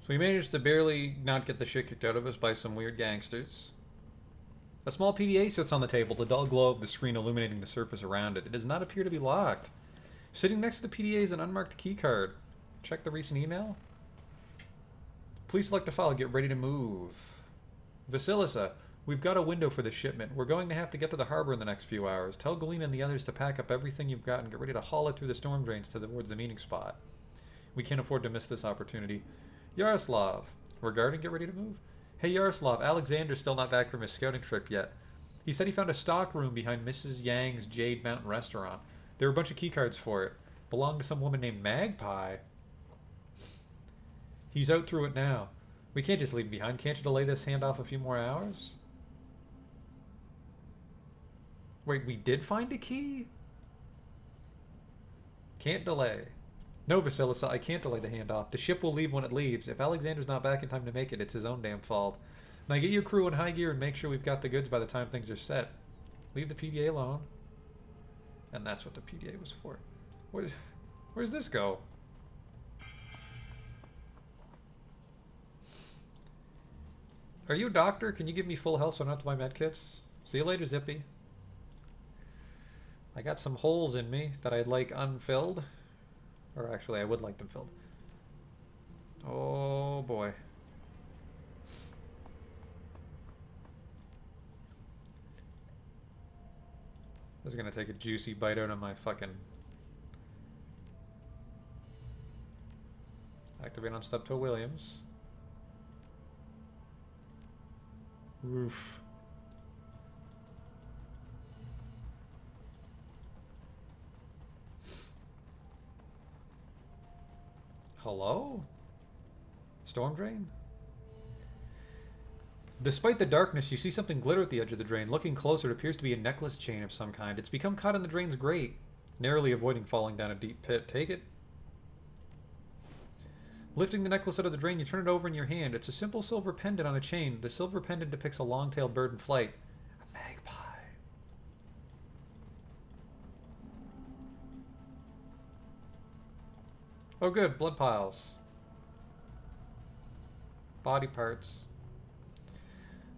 So we managed to barely not get the shit kicked out of us by some weird gangsters. A small PDA sits on the table, the dull glow of the screen illuminating the surface around it. It does not appear to be locked. Sitting next to the PDA is an unmarked keycard. Check the recent email. Please select a file. Get ready to move. Vasilisa, we've got a window for the shipment. We're going to have to get to the harbor in the next few hours. Tell Galena and the others to pack up everything you've got and get ready to haul it through the storm drains towards the meeting spot. We can't afford to miss this opportunity. Yaroslav, regarding get ready to move? Hey Yaroslav, Alexander's still not back from his scouting trip yet. He said he found a stock room behind Mrs. Yang's Jade Mountain restaurant. There were a bunch of keycards for it. Belonged to some woman named Magpie. He's out through it now. We can't just leave him behind. Can't you delay this handoff a few more hours? Wait, we did find a key? Can't delay. No, Vasilisa, I can't delay the handoff. The ship will leave when it leaves. If Alexander's not back in time to make it, it's his own damn fault. Now get your crew in high gear and make sure we've got the goods by the time things are set. Leave the PDA alone. And that's what the PDA was for. Where's this go? Are you a doctor? Can you give me full health so I don't have to buy medkits? See you later, Zippy. I got some holes in me that I'd like unfilled. Or actually, I would like them filled. Oh boy. I was gonna take a juicy bite out of my fucking... Activate on Steptoe Williams. Roof. Hello? Storm drain? Despite the darkness, you see something glitter at the edge of the drain. Looking closer, it appears to be a necklace chain of some kind. It's become caught in the drain's grate, narrowly avoiding falling down a deep pit. Take it. Lifting the necklace out of the drain, you turn it over in your hand. It's a simple silver pendant on a chain. The silver pendant depicts a long-tailed bird in flight. A magpie. Oh good, blood piles. Body parts.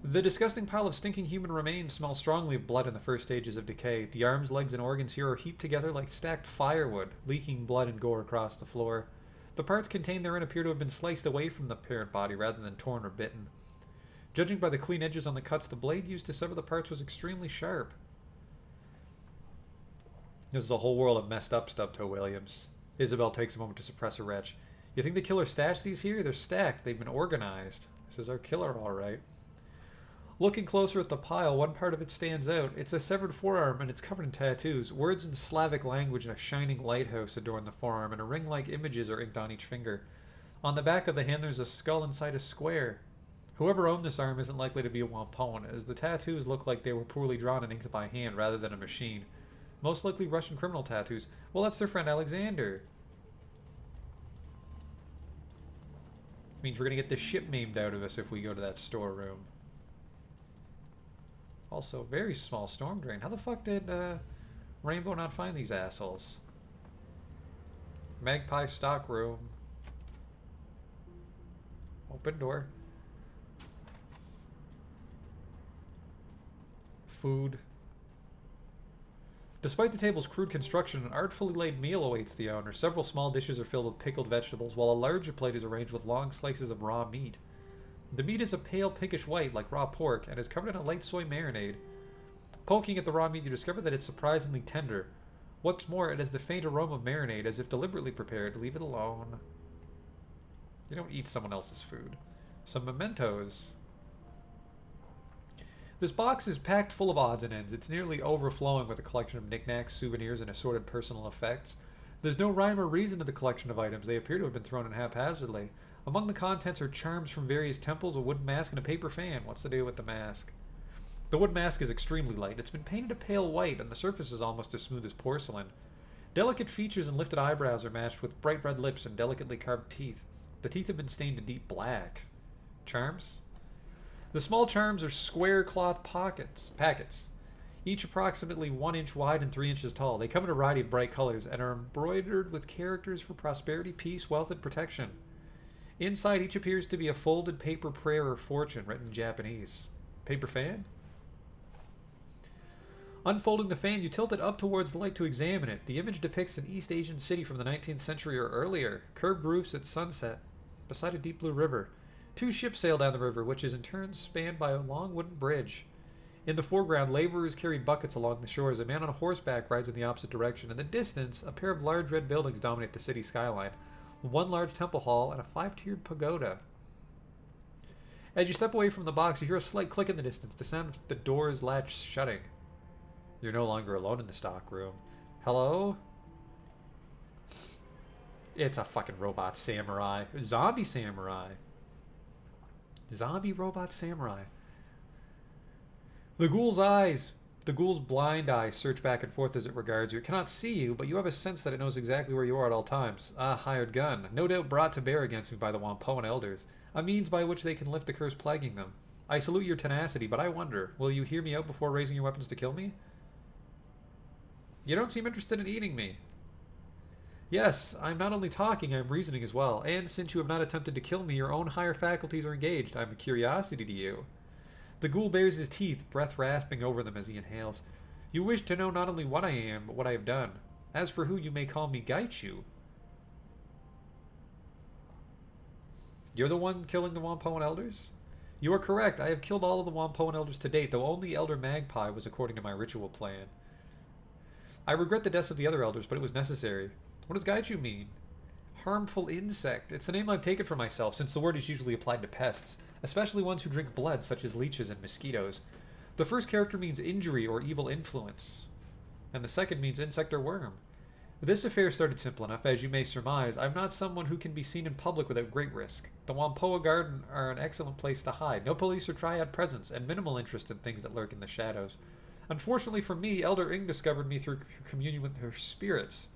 The disgusting pile of stinking human remains smells strongly of blood in the first stages of decay. The arms, legs, and organs here are heaped together like stacked firewood, leaking blood and gore across the floor. The parts contained therein appear to have been sliced away from the parent body rather than torn or bitten. Judging by the clean edges on the cuts, the blade used to sever the parts was extremely sharp. This is a whole world of messed up Stubtoe Williams. Isabel takes a moment to suppress a retch. You think the killer stashed these here? They're stacked. They've been organized. This is our killer, all right. Looking closer at the pile, one part of it stands out. It's a severed forearm, and it's covered in tattoos. Words in Slavic language and a shining lighthouse adorn the forearm, and ring-like images are inked on each finger. On the back of the hand, there's a skull inside a square. Whoever owned this arm isn't likely to be a Wampone, as the tattoos look like they were poorly drawn and inked by hand rather than a machine. Most likely Russian criminal tattoos. Well, that's their friend Alexander. Means we're gonna get the ship maimed out of us if we go to that storeroom. Also, very small storm drain. How the fuck did Rainbow not find these assholes? Magpie stock room. Open door. Food. Despite the table's crude construction, an artfully laid meal awaits the owner. Several small dishes are filled with pickled vegetables, while a larger plate is arranged with long slices of raw meat. The meat is a pale pinkish white, like raw pork, and is covered in a light soy marinade. Poking at the raw meat, you discover that it's surprisingly tender. What's more, it has the faint aroma of marinade, as if deliberately prepared. Leave it alone. You don't eat someone else's food. Some mementos. This box is packed full of odds and ends. It's nearly overflowing with a collection of knickknacks, souvenirs, and assorted personal effects. There's no rhyme or reason to the collection of items. They appear to have been thrown in haphazardly. Among the contents are charms from various temples, a wooden mask, and a paper fan. What's the deal with the mask? The wood mask is extremely light. It's been painted a pale white, and the surface is almost as smooth as porcelain. Delicate features and lifted eyebrows are matched with bright red lips and delicately carved teeth. The teeth have been stained a deep black. Charms? The small charms are square cloth packets, each approximately 1 inch wide and 3 inches tall. They come in a variety of bright colors and are embroidered with characters for prosperity, peace, wealth, and protection. Inside each appears to be a folded paper prayer or fortune written in Japanese. Paper fan? Unfolding the fan, you tilt it up towards the light to examine it. The image depicts an East Asian city from the 19th century or earlier. Curved roofs at sunset, beside a deep blue river. 2 ships sail down the river, which is in turn spanned by a long wooden bridge. In the foreground, laborers carry buckets along the shores. A man on a horseback rides in the opposite direction. In the distance, a pair of large red buildings dominate the city skyline. 1 large temple hall and a 5-tiered pagoda. As you step away from the box, you hear a slight click in the distance, the sound of the door's latch shutting. You're no longer alone in the stock room. Hello? It's a fucking robot samurai. Zombie samurai. Zombie robot samurai. The ghoul's eyes, the ghoul's blind eyes search back and forth as it regards you. It cannot see you, but you have a sense that it knows exactly where you are at all times. Ah, hired gun. No doubt brought to bear against me by the Wampoan elders. A means by which they can lift the curse plaguing them. I salute your tenacity, but I wonder, will you hear me out before raising your weapons to kill me? You don't seem interested in eating me. Yes, I'm not only talking, I'm reasoning as well. And since you have not attempted to kill me, your own higher faculties are engaged. I'm a curiosity to you. The ghoul bares his teeth, breath rasping over them as he inhales. You wish to know not only what I am, but what I have done. As for who, you may call me Gaichu. You're the one killing the Wampoan elders? You are correct. I have killed all of the Wampoan elders to date, though only Elder Magpie was according to my ritual plan. I regret the deaths of the other elders, but it was necessary. What does Gaichu mean? Harmful insect. It's the name I've taken for myself, since the word is usually applied to pests, especially ones who drink blood, such as leeches and mosquitoes. The first character means injury or evil influence, and the second means insect or worm. This affair started simple enough. As you may surmise, I'm not someone who can be seen in public without great risk. The Wampoa Garden are an excellent place to hide. No police or triad presence, and minimal interest in things that lurk in the shadows. Unfortunately for me, Elder Ing discovered me through her communion with her spirits.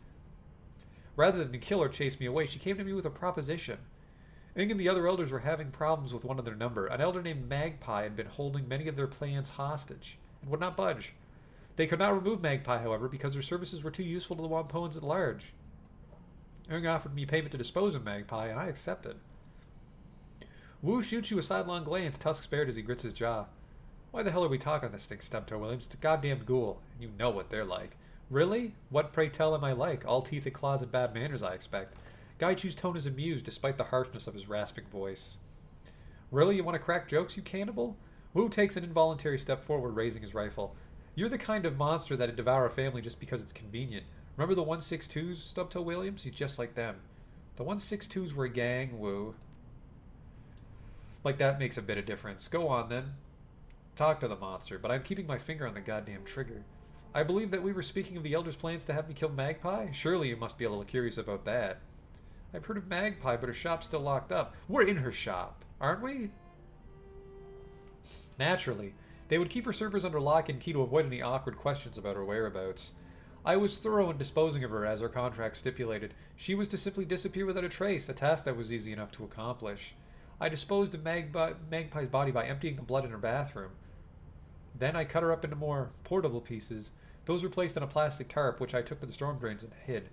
Rather than kill or chase me away, she came to me with a proposition. Ing and the other elders were having problems with one of their number. An elder named Magpie had been holding many of their plans hostage, and would not budge. They could not remove Magpie, however, because her services were too useful to the Wampoans at large. Ing offered me payment to dispose of Magpie, and I accepted. Wu shoots you a sidelong glance, tusks bared as he grits his jaw. Why the hell are we talking this thing, Stubtoe Williams? It's a goddamn ghoul, and you know what they're like. Really? What, pray tell, am I like? All teeth and claws and bad manners, I expect. Gaichu's tone is amused, despite the harshness of his rasping voice. Really? You want to crack jokes, you cannibal? Wu takes an involuntary step forward, raising his rifle. You're the kind of monster that'd devour a family just because it's convenient. Remember the 162s, Stubtoe Williams? He's just like them. The 162s were a gang, Wu. Like that makes a bit of difference. Go on, then. Talk to the monster, but I'm keeping my finger on the goddamn trigger. I believe that we were speaking of the Elder's plans to have me kill Magpie? Surely you must be a little curious about that. I've heard of Magpie, but her shop's still locked up. We're in her shop, aren't we? Naturally. They would keep her servers under lock and key to avoid any awkward questions about her whereabouts. I was thorough in disposing of her, as our contract stipulated. She was to simply disappear without a trace, a task that was easy enough to accomplish. I disposed of Magpie's body by emptying the blood in her bathroom. Then I cut her up into more portable pieces. Those were placed on a plastic tarp, which I took to the storm drains and hid.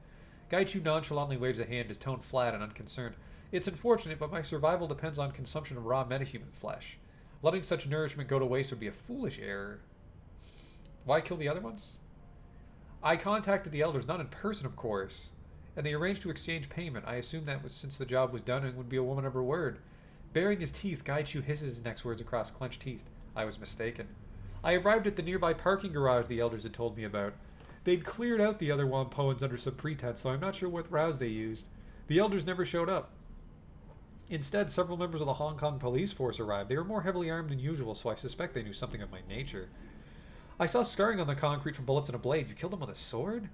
Gaichu nonchalantly waves a hand, his tone flat and unconcerned. It's unfortunate, but my survival depends on consumption of raw metahuman flesh. Letting such nourishment go to waste would be a foolish error. Why kill the other ones? I contacted the elders, not in person, of course, and they arranged to exchange payment. I assumed that since the job was done, it would be a woman of her word. Baring his teeth, Gaichu hisses his next words across clenched teeth. I was mistaken. I arrived at the nearby parking garage the elders had told me about. They'd cleared out the other Wampoans under some pretense, so I'm not sure what rouse they used. The elders never showed up. Instead, several members of the Hong Kong police force arrived. They were more heavily armed than usual, so I suspect they knew something of my nature. I saw scarring on the concrete from bullets and a blade. You killed them with a sword?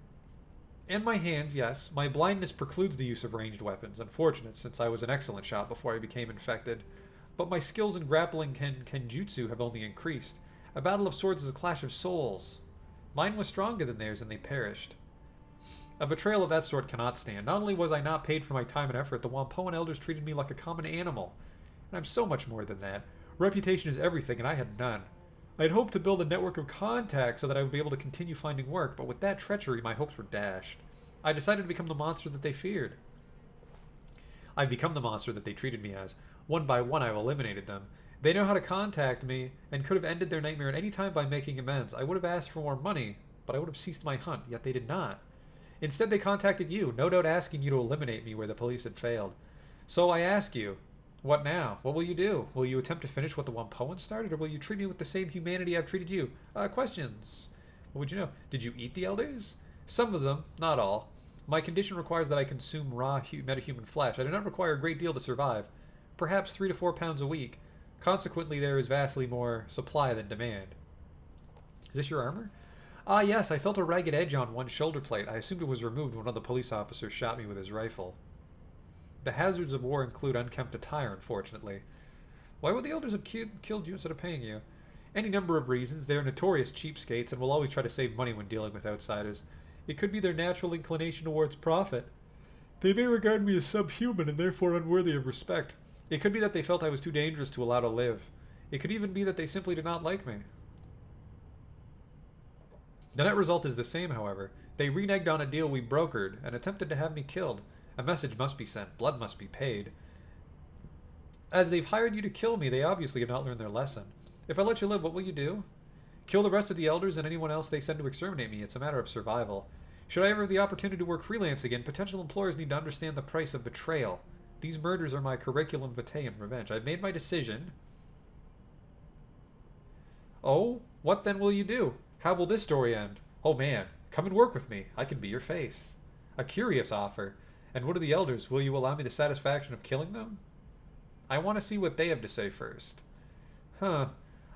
And my hands, yes. My blindness precludes the use of ranged weapons. Unfortunate, since I was an excellent shot before I became infected. But my skills in grappling kenjutsu have only increased. A battle of swords is a clash of souls. Mine was stronger than theirs, and they perished. A betrayal of that sort cannot stand. Not only was I not paid for my time and effort, the Wampoan elders treated me like a common animal. And I'm so much more than that. Reputation is everything, and I had none. I had hoped to build a network of contacts so that I would be able to continue finding work, but with that treachery, my hopes were dashed. I decided to become the monster that they feared. I've become the monster that they treated me as. One by one, I've eliminated them. They know how to contact me and could have ended their nightmare at any time by making amends. I would have asked for more money, but I would have ceased my hunt, yet they did not. Instead, they contacted you, no doubt asking you to eliminate me where the police had failed. So I ask you, what now? What will you do? Will you attempt to finish what the Wampoans started, or will you treat me with the same humanity I've treated you? Questions. What would you know? Did you eat the elders? Some of them, not all. My condition requires that I consume raw metahuman flesh. I do not require a great deal to survive. Perhaps 3 to 4 pounds a week. Consequently, there is vastly more supply than demand. Is this your armor? Ah, yes, I felt a ragged edge on one shoulder plate. I assumed it was removed when one of the police officers shot me with his rifle. The hazards of war include unkempt attire, unfortunately. Why would the elders have killed you instead of paying you? Any number of reasons. They are notorious cheapskates and will always try to save money when dealing with outsiders. It could be their natural inclination towards profit. They may regard me as subhuman and therefore unworthy of respect. It could be that they felt I was too dangerous to allow to live. It could even be that they simply did not like me. The net result is the same, however. They reneged on a deal we brokered and attempted to have me killed. A message must be sent. Blood must be paid. As they've hired you to kill me, they obviously have not learned their lesson. If I let you live, what will you do? Kill the rest of the elders and anyone else they send to exterminate me. It's a matter of survival. Should I ever have the opportunity to work freelance again, potential employers need to understand the price of betrayal. These murders are my curriculum vitae in revenge. I've made my decision. Oh, what then will you do? How will this story end? Oh man, come and work with me. I can be your face. A curious offer. And what are the elders? Will you allow me the satisfaction of killing them? I want to see what they have to say first. Huh.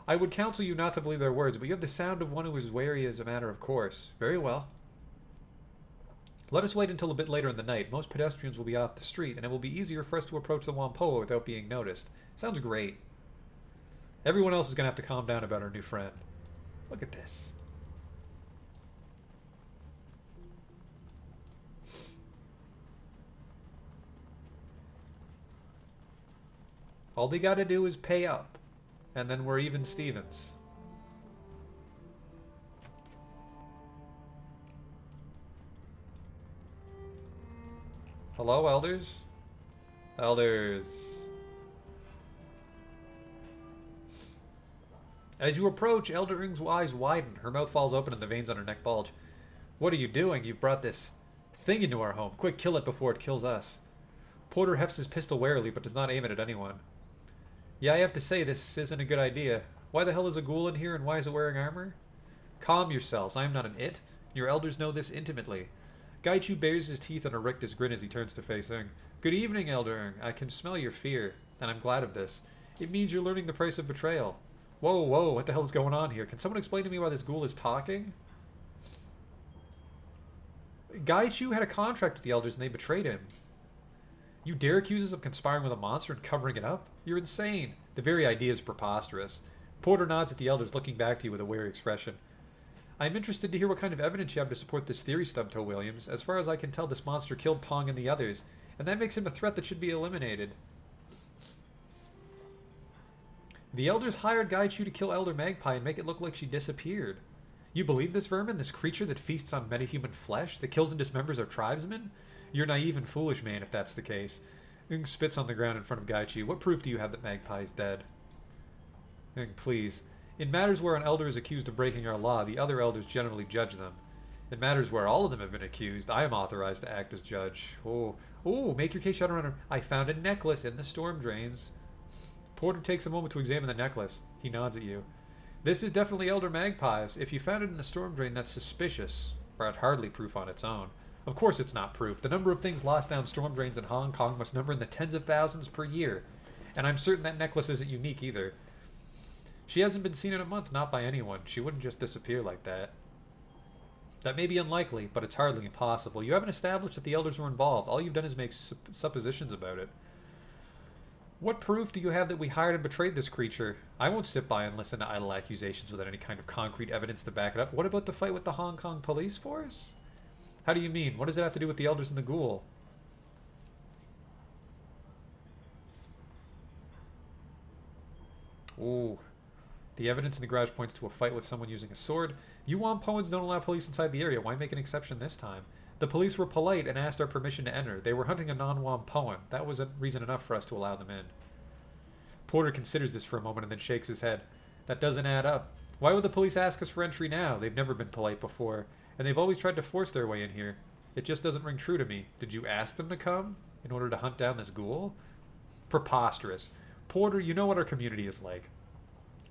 I would counsel you not to believe their words, but you have the sound of one who is wary as a matter of course. Very well. Let us wait until a bit later in the night. Most pedestrians will be off the street, and it will be easier for us to approach the Wampoa without being noticed. Sounds great. Everyone else is going to have to calm down about our new friend. Look at this. All they got to do is pay up, and then we're even Stevens. Hello, elders? Elders. As you approach, Elder Ring's eyes widen. Her mouth falls open and the veins on her neck bulge. What are you doing? You've brought this thing into our home. Quick, kill it before it kills us. Porter hefts his pistol warily, but does not aim it at anyone. Yeah, I have to say, this isn't a good idea. Why the hell is a ghoul in here, and why is it wearing armor? Calm yourselves. I am not an it. Your elders know this intimately. Gaichu bares his teeth and erect his grin as he turns to face Ung. Good evening, Elder Ung. I can smell your fear, and I'm glad of this. It means you're learning the price of betrayal. Whoa, whoa, what the hell is going on here? Can someone explain to me why this ghoul is talking? Gaichu had a contract with the elders and they betrayed him. You dare accuse us of conspiring with a monster and covering it up? You're insane. The very idea is preposterous. Porter nods at the elders, looking back to you with a wary expression. I'm interested to hear what kind of evidence you have to support this theory, Stubtoe Williams. As far as I can tell, this monster killed Tong and the others, and that makes him a threat that should be eliminated. The elders hired Gaichu to kill Elder Magpie and make it look like she disappeared. You believe this vermin, this creature that feasts on metahuman flesh, that kills and dismembers our tribesmen? You're naive and foolish, man, if that's the case. Ung spits on the ground in front of Gaichu. What proof do you have that Magpie's dead? Ung, please. In matters where an elder is accused of breaking our law, the other elders generally judge them. In matters where all of them have been accused, I am authorized to act as judge. Oh, make your case, Shadowrunner. I found a necklace in the storm drains. Porter takes a moment to examine the necklace. He nods at you. This is definitely Elder Magpie's. If you found it in the storm drain, that's suspicious, but hardly proof on its own. Of course it's not proof. The number of things lost down storm drains in Hong Kong must number in the tens of thousands per year. And I'm certain that necklace isn't unique either. She hasn't been seen in a month, not by anyone. She wouldn't just disappear like that. That may be unlikely, but it's hardly impossible. You haven't established that the elders were involved. All you've done is make suppositions about it. What proof do you have that we hired and betrayed this creature? I won't sit by and listen to idle accusations without any kind of concrete evidence to back it up. What about the fight with the Hong Kong police force? How do you mean? What does it have to do with the elders and the ghoul? Ooh. The evidence in the garage points to a fight with someone using a sword. You Wampoans don't allow police inside the area. Why make an exception this time? The police were polite and asked our permission to enter. They were hunting a non-Wampoan. That was a reason enough for us to allow them in. Porter considers this for a moment and then shakes his head. That doesn't add up. Why would the police ask us for entry now? They've never been polite before, and they've always tried to force their way in here. It just doesn't ring true to me. Did you ask them to come in order to hunt down this ghoul? Preposterous. Porter, you know what our community is like.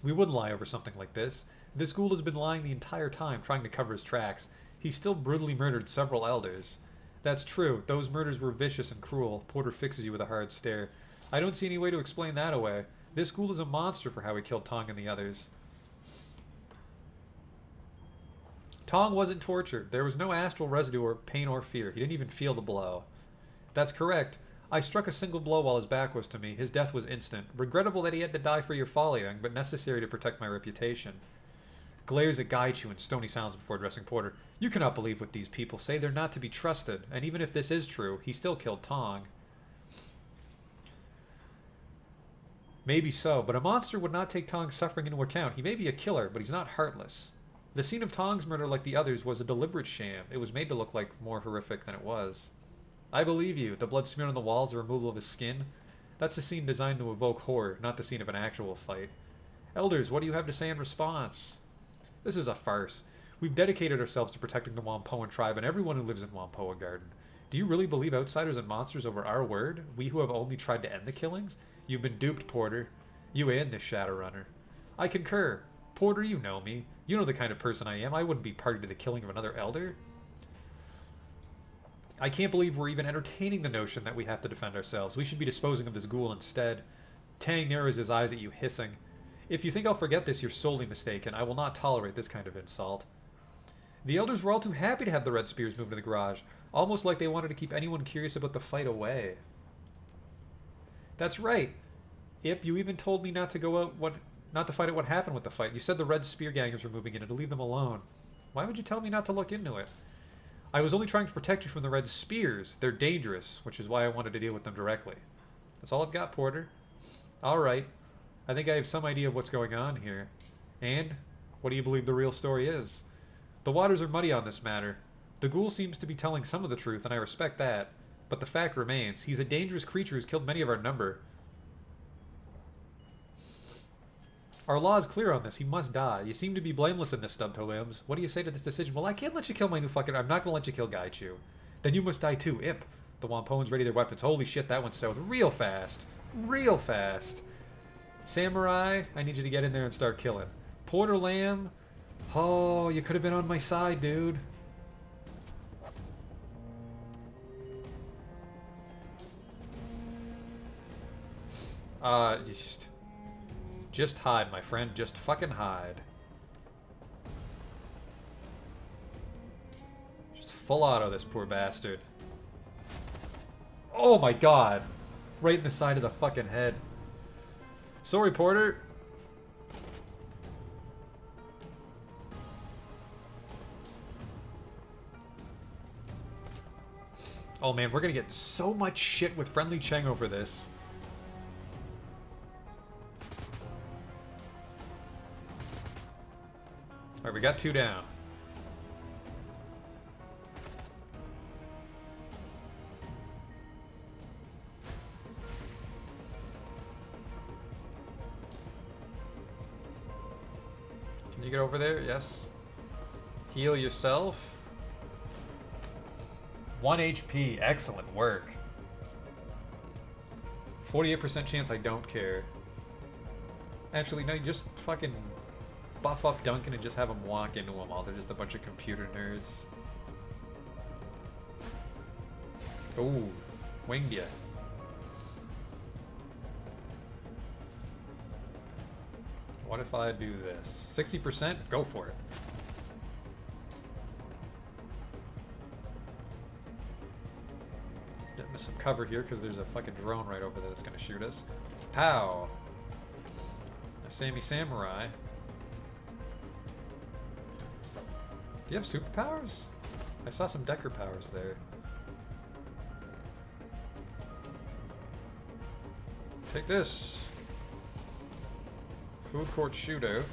We wouldn't lie over something like this. This ghoul has been lying the entire time, trying to cover his tracks. He still brutally murdered several elders. That's true. Those murders were vicious and cruel. Porter fixes you with a hard stare. I don't see any way to explain that away. This ghoul is a monster for how he killed Tong and the others. Tong wasn't tortured. There was no astral residue or pain or fear. He didn't even feel the blow. That's correct. I struck a single blow while his back was to me. His death was instant. Regrettable that he had to die for your following, but necessary to protect my reputation. Glares at Gaichu in stony silence before addressing Porter. You cannot believe what these people say. They're not to be trusted. And even if this is true, he still killed Tong. Maybe so, but a monster would not take Tong's suffering into account. He may be a killer, but he's not heartless. The scene of Tong's murder, like the others, was a deliberate sham. It was made to look like more horrific than it was. I believe you. The blood smeared on the walls, the removal of his skin. That's a scene designed to evoke horror, not the scene of an actual fight. Elders, what do you have to say in response? This is a farce. We've dedicated ourselves to protecting the Wampoan tribe and everyone who lives in Wampoa Garden. Do you really believe outsiders and monsters over our word? We who have only tried to end the killings? You've been duped, Porter. You and this Shadowrunner. I concur. Porter, you know me. You know the kind of person I am. I wouldn't be party to the killing of another elder. I can't believe we're even entertaining the notion that we have to defend ourselves. We should be disposing of this ghoul instead. Tang narrows his eyes at you, hissing. If you think I'll forget this, you're sorely mistaken. I will not tolerate this kind of insult. The elders were all too happy to have the red spears moved to the garage, almost like they wanted to keep anyone curious about the fight away. That's right. Ip, you even told me not to fight out what happened with the fight. You said the red spear gangers were moving in and to leave them alone. Why would you tell me not to look into it? I was only trying to protect you from the red spears. They're dangerous, which is why I wanted to deal with them directly. That's all I've got, Porter. All right. I think I have some idea of what's going on here. And what do you believe the real story is? The waters are muddy on this matter. The ghoul seems to be telling some of the truth, and I respect that. But the fact remains, he's a dangerous creature who's killed many of our number. Our law is clear on this. He must die. You seem to be blameless in this, Stub to Limbs. What do you say to this decision? Well, I can't let you kill my new fucking... I'm not going to let you kill Gaichu. Then you must die too, Ip. The Wampoans ready their weapons. Holy shit, that went south real fast. Real fast. Samurai, I need you to get in there and start killing. Porter Lamb. Oh, you could have been on my side, dude. Just hide, my friend. Just fucking hide. Just full auto this poor bastard. Oh my god. Right in the side of the fucking head. Sorry, Porter. Oh man, we're gonna get so much shit with Friendly Cheng over this. Alright, we got 2 down. Can you get over there? Yes. Heal yourself. 1 HP. Excellent work. 48% chance I don't care. Actually, no, you just fucking buff up Duncan and just have him walk into them all. They're just a bunch of computer nerds. Ooh, winged ya. What if I do this? 60%? Go for it. Get into some cover here because there's a fucking drone right over there that's gonna shoot us. Pow! A Sammy Samurai. Do you have superpowers? I saw some Decker powers there. Take this. Food court shootout.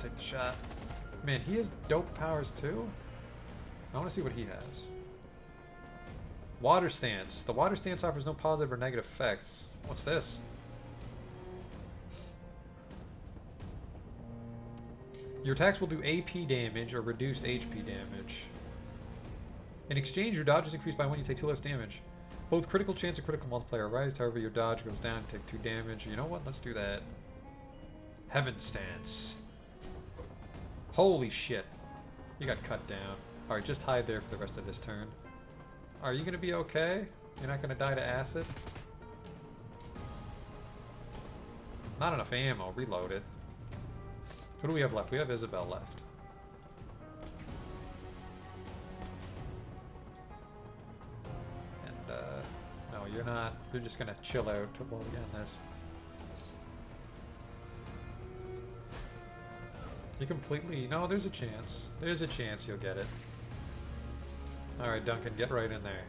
take the shot. Man, he has dope powers too? I want to see what he has. Water stance. The water stance offers no positive or negative effects. What's this? Your attacks will do AP damage or reduced HP damage. In exchange, your dodge is increased by 1, you take 2 less damage. Both critical chance and critical multiplier rise, however your dodge goes down, you take 2 damage. You know what? Let's do that. Heaven stance. Holy shit. You got cut down. Alright, just hide there for the rest of this turn. Are you gonna be okay? You're not gonna die to acid? Not enough ammo. Reload it. Who do we have left? We have Isabel left. And, no, you're not. You're just gonna chill out while we end this. You completely... No, there's a chance. There's a chance you'll get it. Alright, Duncan, get right in there.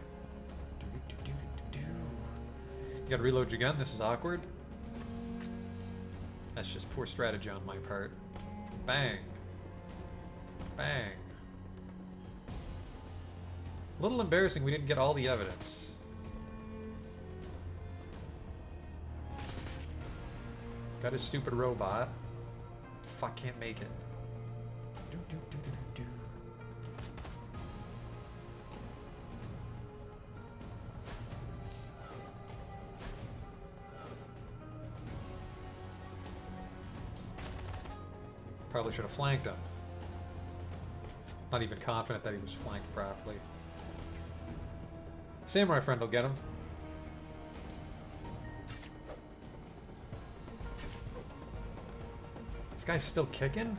You gotta reload your gun. This is awkward. That's just poor strategy on my part. Bang. Bang. A little embarrassing we didn't get all the evidence. Got a stupid robot. Fuck, can't make it. Probably should have flanked him. Not even confident that he was flanked properly. Samurai friend will get him. This guy's still kicking?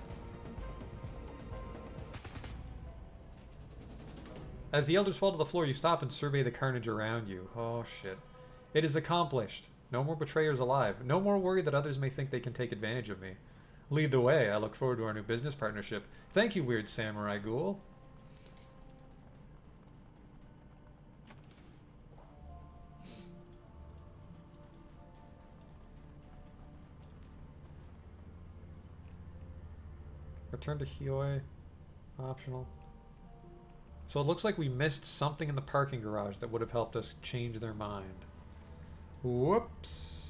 As the elders fall to the floor, you stop and survey the carnage around you. Oh shit. It is accomplished. No more betrayers alive. No more worry that others may think they can take advantage of me. Lead the way. I look forward to our new business partnership. Thank you, weird samurai ghoul. Return to Hioi. Optional. So it looks like we missed something in the parking garage that would have helped us change their mind. Whoops.